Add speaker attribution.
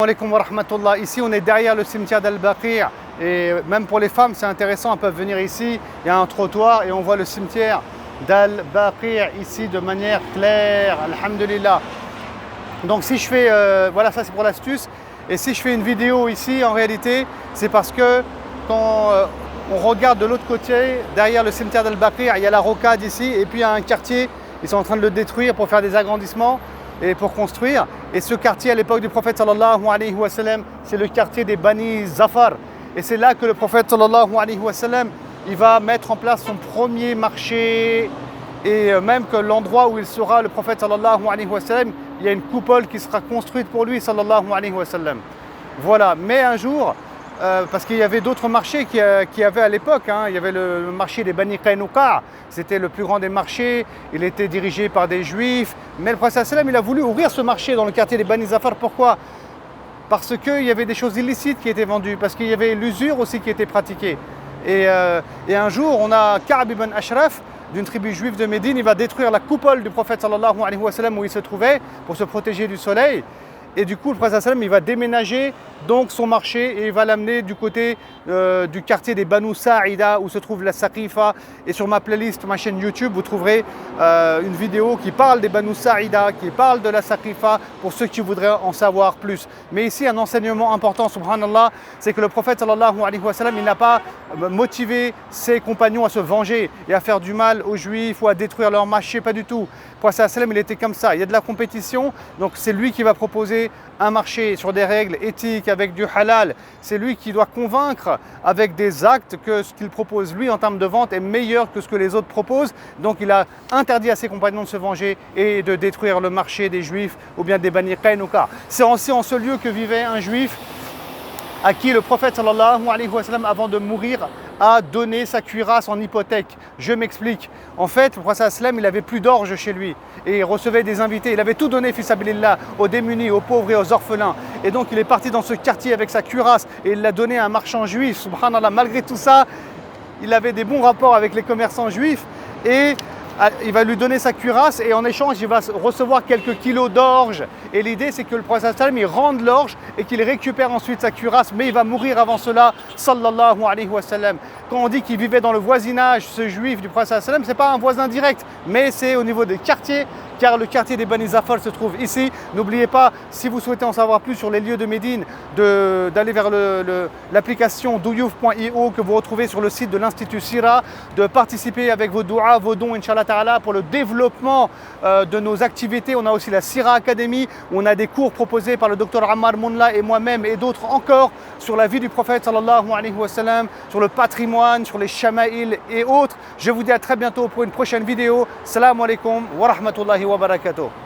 Speaker 1: Alaikum wa rahmatullah. Ici, on est derrière le cimetière d'Al-Baqi' et même pour les femmes, c'est intéressant, elles peuvent venir ici. Il y a un trottoir et on voit le cimetière d'Al-Baqi' ici de manière claire. Alhamdulillah. Donc si je fais, voilà, ça c'est pour l'astuce. Et si je fais une vidéo ici, en réalité, c'est parce que quand on regarde de l'autre côté, derrière le cimetière d'Al-Baqi', il y a la rocade ici et puis il y a un quartier. Ils sont en train de le détruire pour faire des agrandissements et pour construire. Et ce quartier à l'époque du prophète sallallahu alayhi wa sallam, c'est le quartier des Bani Zafar. Et c'est là que le prophète sallallahu alayhi wa sallam, il va mettre en place son premier marché. Et même que l'endroit où il sera, le prophète sallallahu alayhi wa sallam, il y a une coupole qui sera construite pour lui sallallahu alayhi wa sallam. Voilà, mais un jour, parce qu'il y avait d'autres marchés qui avaient à l'époque, il y avait le marché des Bani Qaynuqa, c'était le plus grand des marchés, il était dirigé par des juifs, mais le prophète sallam, il a voulu ouvrir ce marché dans le quartier des Bani Zafar. Pourquoi? Parce qu'il y avait des choses illicites qui étaient vendues, parce qu'il y avait l'usure aussi qui était pratiquée. Et un jour, on a Ka'b ibn Ashraf, d'une tribu juive de Médine, il va détruire la coupole du prophète sallallahu alayhi wa sallam où il se trouvait pour se protéger du soleil. Et du coup, le prophète sallam, il va déménager donc son marché et il va l'amener du côté du quartier des Banu Sa'ida où se trouve la Saqifa. Et sur ma playlist, ma chaîne YouTube, vous trouverez une vidéo qui parle des Banu Sa'ida, qui parle de la Saqifa pour ceux qui voudraient en savoir plus. Mais ici, un enseignement important, subhanallah, c'est que le prophète sallallahu alayhi wa sallam, il n'a pas motivé ses compagnons à se venger et à faire du mal aux juifs ou à détruire leur marché, pas du tout. Le prophète sallam, il était comme ça. Il y a de la compétition, donc c'est lui qui va proposer un marché sur des règles éthiques avec du halal. C'est lui qui doit convaincre avec des actes que ce qu'il propose lui en termes de vente est meilleur que ce que les autres proposent. Donc il a interdit à ses compagnons de se venger et de détruire le marché des juifs ou bien des Bani Qaynuqa. C'est aussi en ce lieu que vivait un juif à qui le prophète sallallahu alayhi wa sallam, avant de mourir, a donné sa cuirasse en hypothèque. Je m'explique. En fait, le prophète sallam, il avait plus d'orge chez lui et il recevait des invités. Il avait tout donné, fi sabilillah, aux démunis, aux pauvres et aux orphelins. Et donc il est parti dans ce quartier avec sa cuirasse et il l'a donné à un marchand juif. Subhanallah, malgré tout ça, il avait des bons rapports avec les commerçants juifs et il va lui donner sa cuirasse et en échange, il va recevoir quelques kilos d'orge. Et l'idée, c'est que le prophète sallam, il rende l'orge et qu'il récupère ensuite sa cuirasse, mais il va mourir avant cela, sallallahu alayhi wa sallam. Quand on dit qu'il vivait dans le voisinage, ce juif du prophète sallam, ce n'est pas un voisin direct, mais c'est au niveau des quartiers, car le quartier des Bani Zafar se trouve ici. N'oubliez pas, si vous souhaitez en savoir plus sur les lieux de Médine, d'aller vers l'application douyouf.io que vous retrouvez sur le site de l'Institut Sira, de participer avec vos douas, vos dons, Inch'Allah Ta'ala, pour le développement de nos activités. On a aussi la Sira Academy, où on a des cours proposés par le docteur Ammar Mounla et moi-même et d'autres encore sur la vie du prophète sallallahu alayhi wa sallam, sur le patrimoine, sur les shama'il et autres. Je vous dis à très bientôt pour une prochaine vidéo. Salam alaikum wa rahmatullahi wa barakatuh.